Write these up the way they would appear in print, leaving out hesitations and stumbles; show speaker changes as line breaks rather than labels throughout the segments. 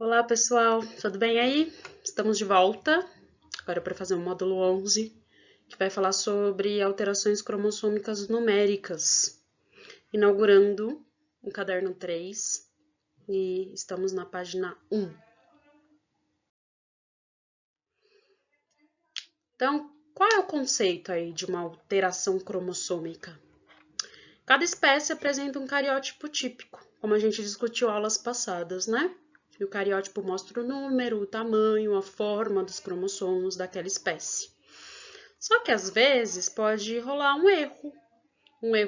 Olá, pessoal, tudo bem aí? Estamos de volta, agora para fazer o módulo 11, que vai falar sobre alterações cromossômicas numéricas, inaugurando o caderno 3 e estamos na página 1. Então, qual é o conceito aí de uma alteração cromossômica? Cada espécie apresenta um cariótipo típico, como a gente discutiu aulas passadas, né? E o cariótipo mostra o número, o tamanho, a forma dos cromossomos daquela espécie. Só que às vezes pode rolar um erro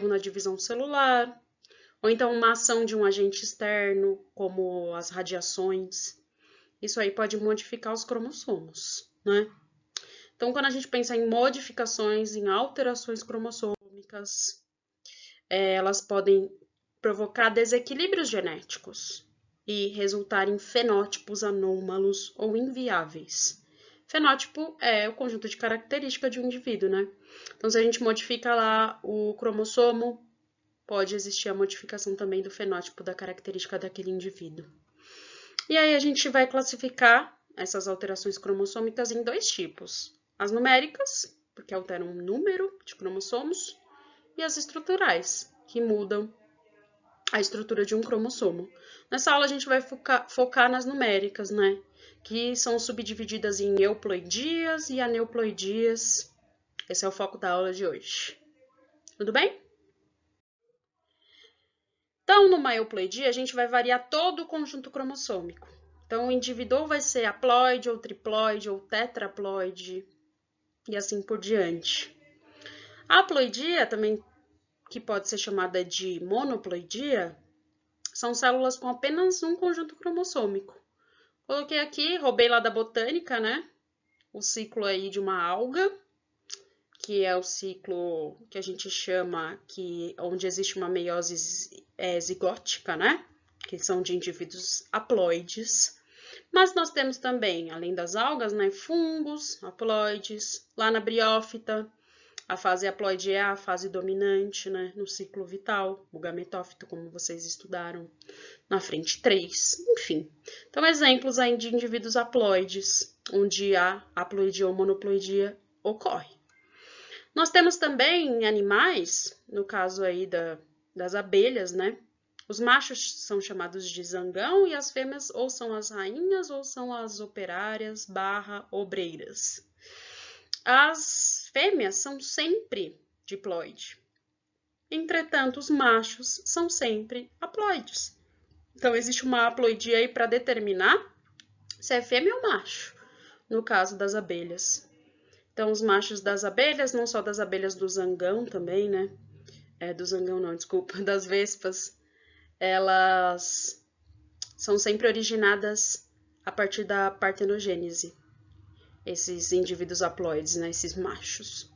na divisão celular, ou então uma ação de um agente externo, como as radiações. Isso aí pode modificar os cromossomos, né? Então, quando a gente pensa em modificações, em alterações cromossômicas, elas podem provocar desequilíbrios genéticos e resultar em fenótipos anômalos ou inviáveis. Fenótipo é o conjunto de características de um indivíduo, né? Então, se a gente modifica lá o cromossomo, pode existir a modificação também do fenótipo da característica daquele indivíduo. E aí a gente vai classificar essas alterações cromossômicas em dois tipos: as numéricas, porque alteram o número de cromossomos, e as estruturais, que mudam a estrutura de um cromossomo. Nessa aula a gente vai focar nas numéricas, né? Que são subdivididas em euploidias e aneuploidias. Esse é o foco da aula de hoje. Tudo bem? Então, numa euploidia, a gente vai variar todo o conjunto cromossômico. Então, o indivíduo vai ser haploide, ou triploide, ou tetraploide, e assim por diante. A haploidia, também que pode ser chamada de monoploidia, são células com apenas um conjunto cromossômico. Coloquei aqui, roubei lá da botânica, né? O ciclo aí de uma alga, que é o ciclo que a gente chama onde existe uma meiose zigótica, né? Que são de indivíduos haploides. Mas nós temos também, além das algas, né, fungos, haploides. Lá na briófita, a fase haploide é a fase dominante, né, no ciclo vital, o gametófito, como vocês estudaram na frente 3, enfim. Então, exemplos aí de indivíduos haploides, onde a haploidia ou monoploidia ocorre. Nós temos também animais, no caso aí das abelhas, né? Os machos são chamados de zangão e as fêmeas ou são as rainhas ou são as operárias / obreiras. As fêmeas são sempre diploide. Entretanto, os machos são sempre haploides. Então, existe uma haploidia aí para determinar se é fêmea ou macho, no caso das abelhas. Então, os machos das abelhas, não só das abelhas do zangão também, né? Do zangão não, desculpa, das vespas, elas são sempre originadas a partir da partenogênese. Esses indivíduos haploides, né? Esses machos.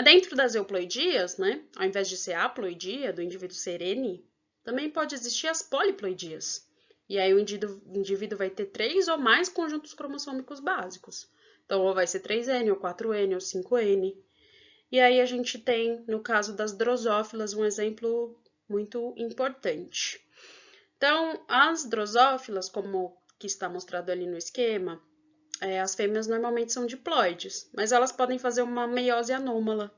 Dentro das euploidias, né? Ao invés de ser haploidia, do indivíduo ser N, também pode existir as poliploidias. E aí o indivíduo vai ter 3 ou mais conjuntos cromossômicos básicos. Então, ou vai ser 3N, ou 4N, ou 5N. E aí a gente tem, no caso das drosófilas, um exemplo muito importante. Então, as drosófilas, como que está mostrado ali no esquema, as fêmeas normalmente são diploides, mas elas podem fazer uma meiose anômala,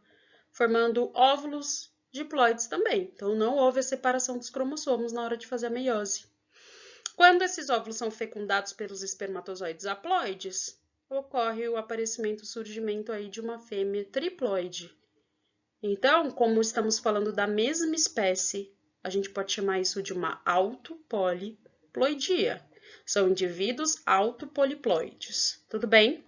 formando óvulos diploides também. Então, não houve a separação dos cromossomos na hora de fazer a meiose. Quando esses óvulos são fecundados pelos espermatozoides haploides, ocorre o aparecimento, o surgimento aí de uma fêmea triploide. Então, como estamos falando da mesma espécie, a gente pode chamar isso de uma autopoliploidia. São indivíduos autopoliploides. Tudo bem?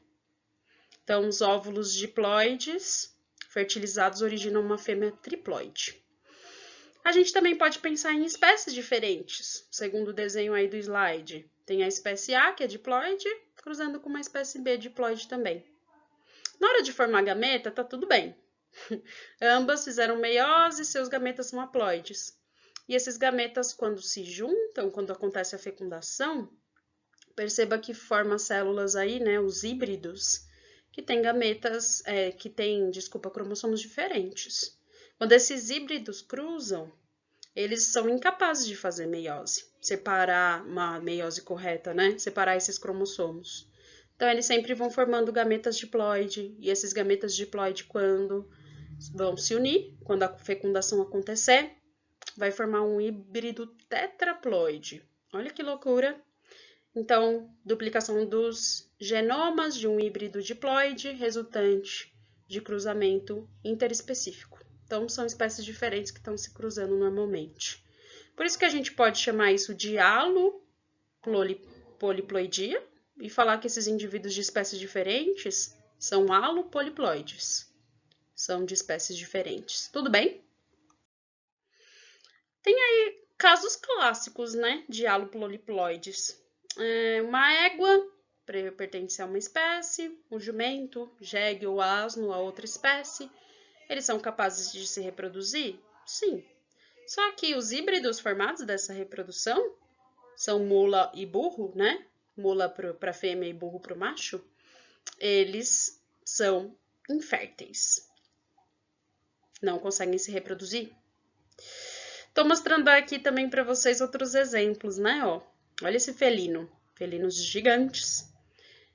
Então, os óvulos diploides fertilizados originam uma fêmea triploide. A gente também pode pensar em espécies diferentes, segundo o desenho aí do slide. Tem a espécie A, que é diploide, cruzando com uma espécie B diploide também. Na hora de formar gameta, tá tudo bem. Ambas fizeram meiose e seus gametas são haploides. E esses gametas, quando se juntam, quando acontece a fecundação, perceba que forma células aí, né, os híbridos, que têm gametas, cromossomos diferentes. Quando esses híbridos cruzam, eles são incapazes de fazer meiose, separar uma meiose correta, né? Separar esses cromossomos. Então, eles sempre vão formando gametas diploide, e esses gametas diploide, quando vão se unir, quando a fecundação acontecer, vai formar um híbrido tetraploide. Olha que loucura! Então, duplicação dos genomas de um híbrido diploide resultante de cruzamento interespecífico. Então, são espécies diferentes que estão se cruzando normalmente. Por isso que a gente pode chamar isso de alopoliploidia e falar que esses indivíduos de espécies diferentes são alopoliploides. São de espécies diferentes. Tudo bem? Tem aí casos clássicos, né, de alopoliploides. Uma égua pertence a uma espécie, um jumento, jegue ou asno a outra espécie. Eles são capazes de se reproduzir? Sim. Só que os híbridos formados dessa reprodução são mula e burro, né? Mula para fêmea e burro para o macho. Eles são inférteis. Não conseguem se reproduzir. Estou mostrando aqui também para vocês outros exemplos, né? Ó, olha esse felino. Felinos gigantes.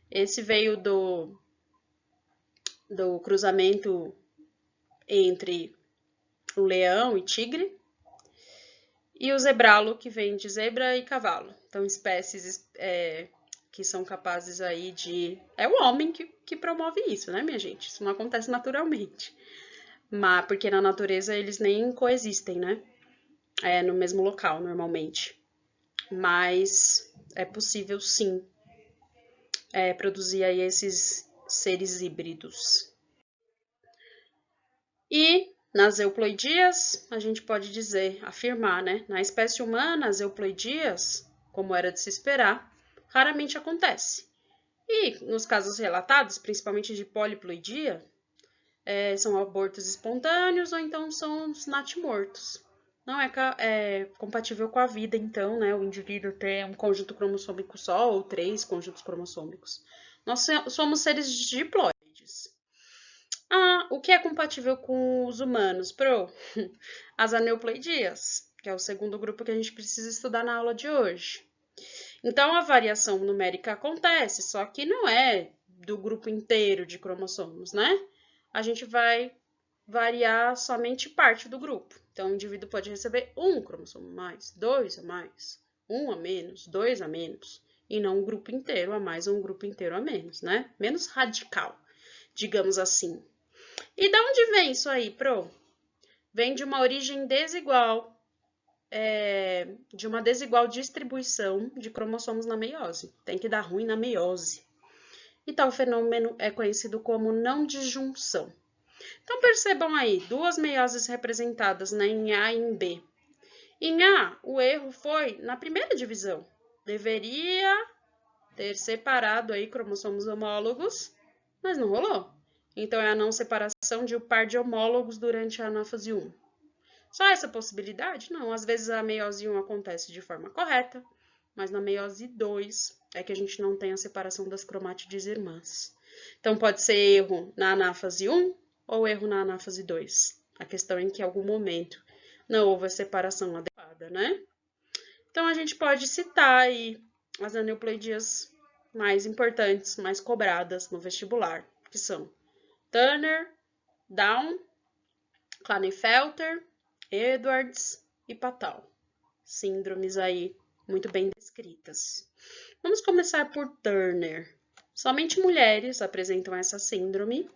Esse veio do cruzamento entre o leão e tigre, e o zebralo, que vem de zebra e cavalo. Então, espécies que são capazes aí de... É o homem que promove isso, né, minha gente? Isso não acontece naturalmente. Mas, porque na natureza eles nem coexistem, né? No mesmo local, normalmente. Mas é possível, sim, produzir aí esses seres híbridos. E nas euploidias, a gente pode dizer, afirmar, né? Na espécie humana, as euploidias, como era de se esperar, raramente acontece. E nos casos relatados, principalmente de poliploidia, são abortos espontâneos ou então são os natimortos. Não é compatível com a vida, então, né? O indivíduo ter um conjunto cromossômico só ou 3 conjuntos cromossômicos. Nós somos seres diploides. O que é compatível com os humanos? As aneuploidias, que é o segundo grupo que a gente precisa estudar na aula de hoje. Então, a variação numérica acontece, só que não é do grupo inteiro de cromossomos, né? A gente vai variar somente parte do grupo. Então, o indivíduo pode receber um cromossomo a mais, 2 a mais, 1 a menos, 2 a menos, e não um grupo inteiro a mais ou um grupo inteiro a menos, né? Menos radical, digamos assim. E de onde vem isso aí, Vem de uma origem desigual, de uma desigual distribuição de cromossomos na meiose. Tem que dar ruim na meiose. E tal fenômeno é conhecido como não disjunção. Então, percebam aí, duas meioses representadas, né, em A e em B. Em A, o erro foi na primeira divisão. Deveria ter separado aí cromossomos homólogos, mas não rolou. Então, é a não separação de um par de homólogos durante a anáfase 1. Só essa possibilidade? Não, às vezes a meiose 1 acontece de forma correta, mas na meiose 2 é que a gente não tem a separação das cromátides irmãs. Então, pode ser erro na anáfase 1 ou erro na anáfase 2. A questão é em que em algum momento não houve a separação adequada, né? Então, a gente pode citar aí as aneuploidias mais importantes, mais cobradas no vestibular, que são Turner, Down, Klinefelter, Edwards e Patal. Síndromes aí muito bem descritas. Vamos começar por Turner. Somente mulheres apresentam essa síndrome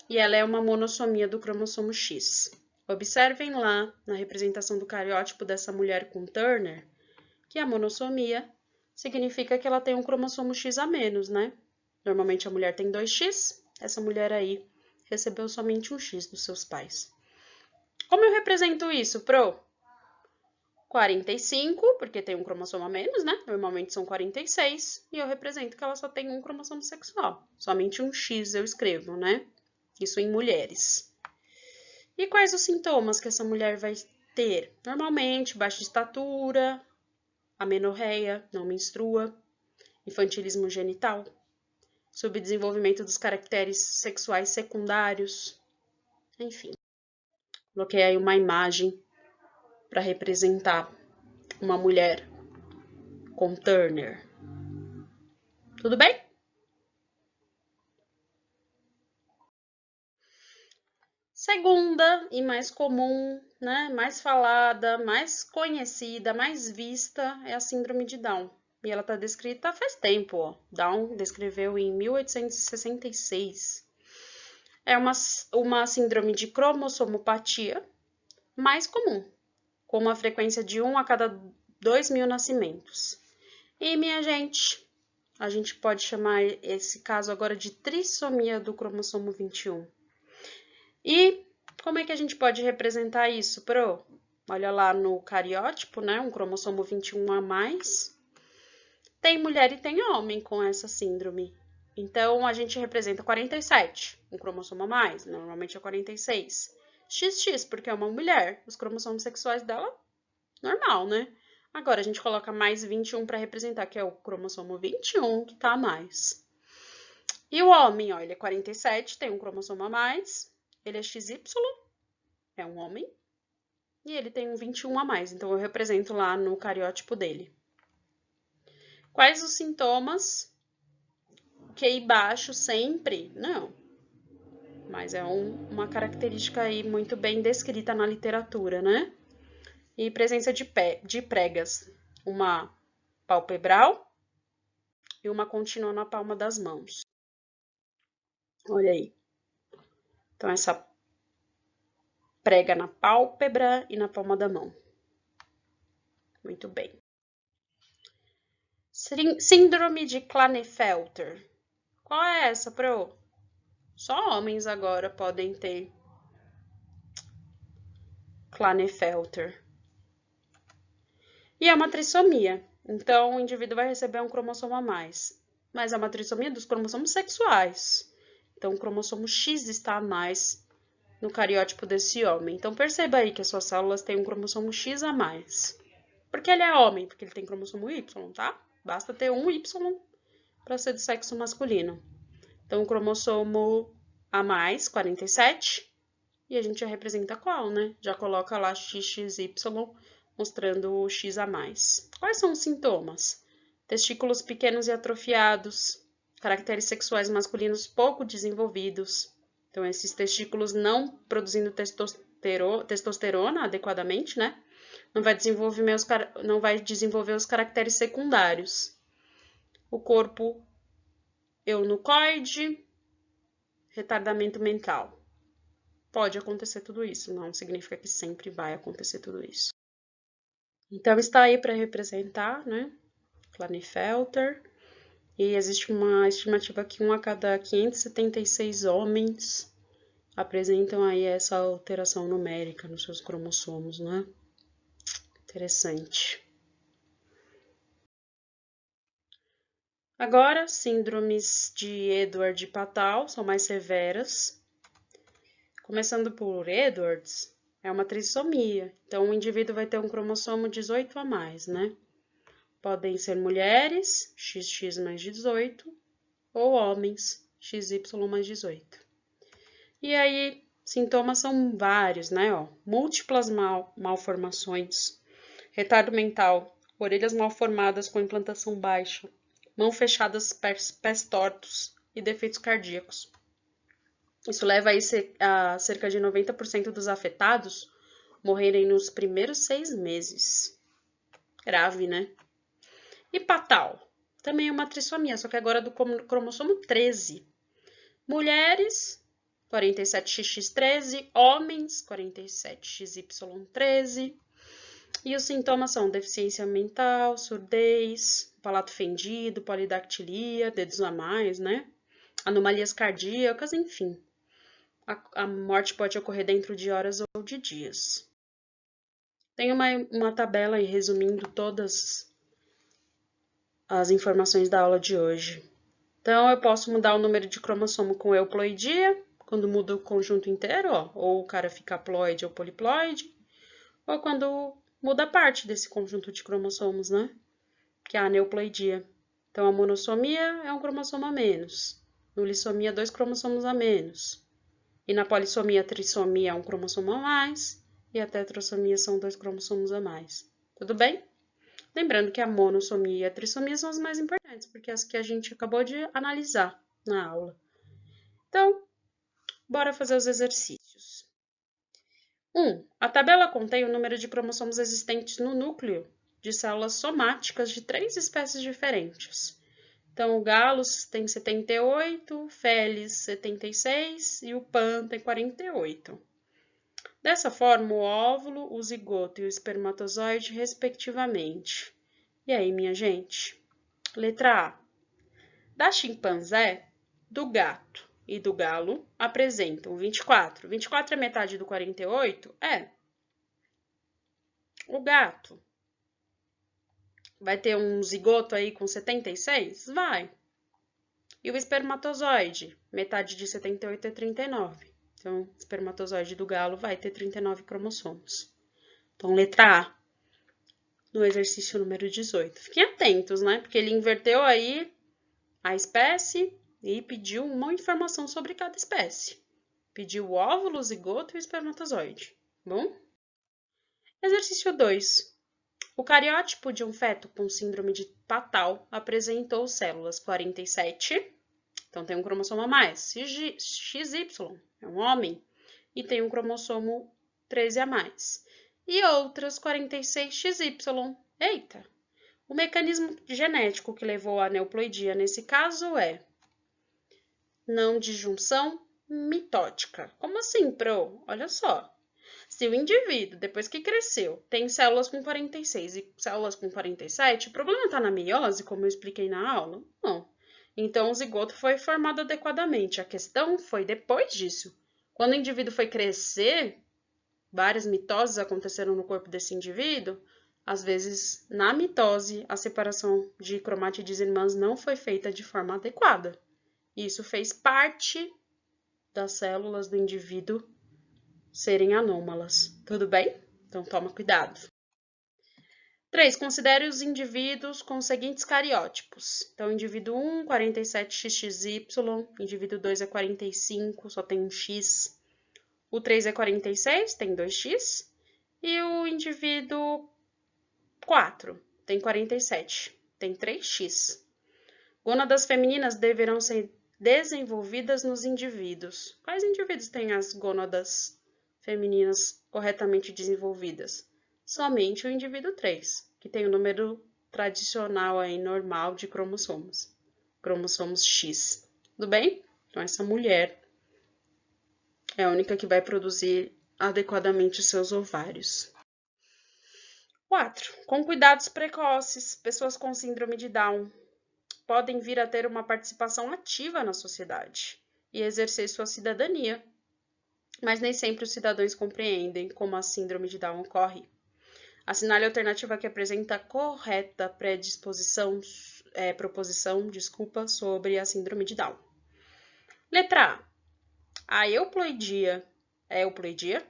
e ela é uma monossomia do cromossomo X. Observem lá na representação do cariótipo dessa mulher com Turner que a monossomia significa que ela tem um cromossomo X a menos, né? Normalmente a mulher tem 2X, essa mulher aí recebeu somente um X dos seus pais. Como eu represento isso, 45, porque tem um cromossomo a menos, né? Normalmente são 46, e eu represento que ela só tem um cromossomo sexual. Somente um X eu escrevo, né? Isso em mulheres. E quais os sintomas que essa mulher vai ter? Normalmente, baixa estatura, amenorreia, não menstrua, infantilismo genital, subdesenvolvimento dos caracteres sexuais secundários, enfim. Coloquei aí uma imagem para representar uma mulher com Turner. Tudo bem? Segunda e mais comum, né, mais falada, mais conhecida, mais vista é a síndrome de Down. E ela está descrita faz tempo, ó. Down descreveu em 1866. É uma síndrome de cromossomopatia mais comum, com uma frequência de 1 a cada 2.000 nascimentos. E, minha gente, a gente pode chamar esse caso agora de trissomia do cromossomo 21. E como é que a gente pode representar isso, Pro? Olha lá no cariótipo, né? Um cromossomo 21 a mais. Tem mulher e tem homem com essa síndrome. Então, a gente representa 47, um cromossomo a mais, normalmente é 46. XX, porque é uma mulher, os cromossomos sexuais dela, normal, né? Agora, a gente coloca mais 21 para representar, que é o cromossomo 21, que tá a mais. E o homem, ó, ele é 47, tem um cromossomo a mais, ele é XY, é um homem, e ele tem um 21 a mais, então eu represento lá no cariótipo dele. Quais os sintomas? QI baixo sempre? Não. Mas é uma característica aí muito bem descrita na literatura, né? E presença de pregas, uma palpebral e uma contínua na palma das mãos. Olha aí. Então, essa prega na pálpebra e na palma da mão. Muito bem. Síndrome de Klinefelter. Qual é essa, Pro? Só homens agora podem ter Klinefelter. E é uma trissomia. Então, o indivíduo vai receber um cromossomo a mais. Mas é uma trissomia dos cromossomos sexuais. Então, o cromossomo X está a mais no cariótipo desse homem. Então, perceba aí que as suas células têm um cromossomo X a mais. Porque ele é homem, porque ele tem cromossomo Y, tá? Basta ter um Y para ser do sexo masculino. Então, o cromossomo a mais, 47, e a gente já representa qual, né? Já coloca lá XXY, mostrando o X a mais. Quais são os sintomas? Testículos pequenos e atrofiados, caracteres sexuais masculinos pouco desenvolvidos. Então, esses testículos não produzindo testosterona adequadamente, né? Não vai desenvolver os caracteres secundários. O corpo eunucoide, retardamento mental. Pode acontecer tudo isso, não significa que sempre vai acontecer tudo isso. Então, está aí para representar, né? Klinefelter. E existe uma estimativa que 1 a cada 576 homens apresentam aí essa alteração numérica nos seus cromossomos, né? Interessante. Agora, síndromes de Edwards e Patal são mais severas. Começando por Edwards, é uma trissomia. Então, o indivíduo vai ter um cromossomo 18 a mais, né? Podem ser mulheres, XX mais 18, ou homens, XY mais 18. E aí, sintomas são vários, né? Ó, múltiplas malformações, retardo mental, orelhas mal formadas com implantação baixa, mãos fechadas, pés tortos e defeitos cardíacos. Isso leva aí a cerca de 90% dos afetados morrerem nos primeiros 6 meses. Grave, né? E Patal, também é uma trissomia, só que agora do cromossomo 13. Mulheres, 47XX13, homens, 47XY13. E os sintomas são deficiência mental, surdez, palato fendido, polidactilia, dedos a mais, né? Anomalias cardíacas, enfim. A morte pode ocorrer dentro de horas ou de dias. Tem uma tabela aí resumindo todas as informações da aula de hoje. Então, eu posso mudar o número de cromossomo com euploidia, quando muda o conjunto inteiro, ó, ou o cara fica haploide ou poliploide, ou quando muda parte desse conjunto de cromossomos, né? Que é a aneuploidia. Então, a monossomia é um cromossomo a menos. No lissomia, 2 cromossomos a menos. E na polissomia, trissomia é um cromossomo a mais. e a tetrassomia são 2 cromossomos a mais. Tudo bem? Lembrando que a monossomia e a trissomia são as mais importantes, porque as que a gente acabou de analisar na aula. Então, bora fazer os exercícios. 1. A tabela contém o número de cromossomos existentes no núcleo de células somáticas de 3 espécies diferentes. Então, o galo tem 78, felis 76 e o pan tem 48. Dessa forma, o óvulo, o zigoto e o espermatozoide, respectivamente. E aí, minha gente? Letra A. Da chimpanzé, do gato e do galo apresentam 24. 24 é metade do 48? É. O gato vai ter um zigoto aí com 76? Vai. E o espermatozoide? Metade de 78 é 39. Então, o espermatozoide do galo vai ter 39 cromossomos. Então, letra A, no exercício número 18. Fiquem atentos, né? Porque ele inverteu aí a espécie e pediu uma informação sobre cada espécie. Pediu o óvulo, o zigoto e o espermatozoide. Bom? Exercício 2. O cariótipo de um feto com síndrome de Patau apresentou células 47, então tem um cromossomo a mais, XY, é um homem, e tem um cromossomo 13 a mais, e outras 46XY. Eita! O mecanismo genético que levou à aneuploidia nesse caso é não disjunção mitótica. Como assim, pro? Olha só. Se o indivíduo, depois que cresceu, tem células com 46 e células com 47, o problema está na meiose, como eu expliquei na aula? Não. Então, o zigoto foi formado adequadamente. A questão foi depois disso. Quando o indivíduo foi crescer, várias mitoses aconteceram no corpo desse indivíduo. Às vezes, na mitose, a separação de cromátides irmãs não foi feita de forma adequada. Isso fez parte das células do indivíduo serem anômalas. Tudo bem? Então, toma cuidado. 3. Considere os indivíduos com os seguintes cariótipos. Então, indivíduo 1, 47XXY, indivíduo 2 é 45, só tem um X. O 3 é 46, tem 2X. E o indivíduo 4 tem 47, tem 3X. Gônadas femininas deverão ser desenvolvidas nos indivíduos. Quais indivíduos têm as gônadas femininas corretamente desenvolvidas? Somente o indivíduo 3, que tem o número tradicional aí, normal de cromossomos. Cromossomos X. Tudo bem? Então, essa mulher é a única que vai produzir adequadamente seus ovários. 4. Com cuidados precoces, pessoas com síndrome de Down podem vir a ter uma participação ativa na sociedade e exercer sua cidadania, mas nem sempre os cidadãos compreendem como a síndrome de Down ocorre. Assinale a alternativa que apresenta a correta proposição sobre a síndrome de Down. Letra A. A euploidia é euploidia?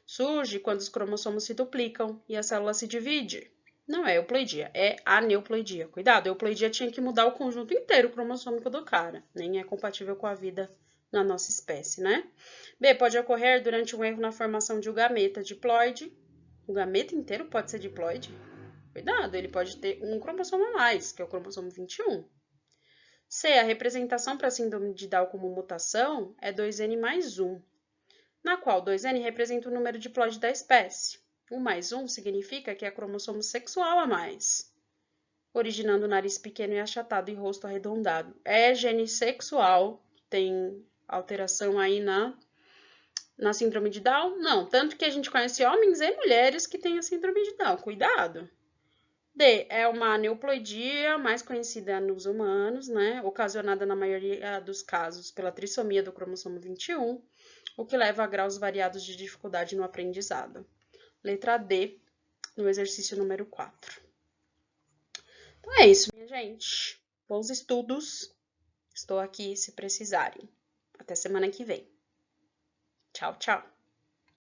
Surge quando os cromossomos se duplicam e a célula se divide. Não é euploidia, é aneuploidia. Cuidado, a euploidia tinha que mudar o conjunto inteiro cromossômico do cara. Nem é compatível com a vida na nossa espécie, né? B. Pode ocorrer durante um erro na formação de um gameta diploide. O gameta inteiro pode ser diploide? Cuidado, ele pode ter um cromossomo a mais, que é o cromossomo 21. C. A representação para a síndrome de Down como mutação é 2N mais 1, na qual 2N representa o número diploide da espécie. 1 mais 1 significa que é cromossomo sexual a mais, originando nariz pequeno e achatado e rosto arredondado. É gene sexual, tem alteração aí na síndrome de Down? Não, tanto que a gente conhece homens e mulheres que têm a síndrome de Down. Cuidado! D. É uma aneuploidia, mais conhecida nos humanos, né? Ocasionada na maioria dos casos pela trissomia do cromossomo 21, o que leva a graus variados de dificuldade no aprendizado. Letra D, no exercício número 4. Então é isso, minha gente. Bons estudos. Estou aqui se precisarem. Até semana que vem. Tchau, tchau.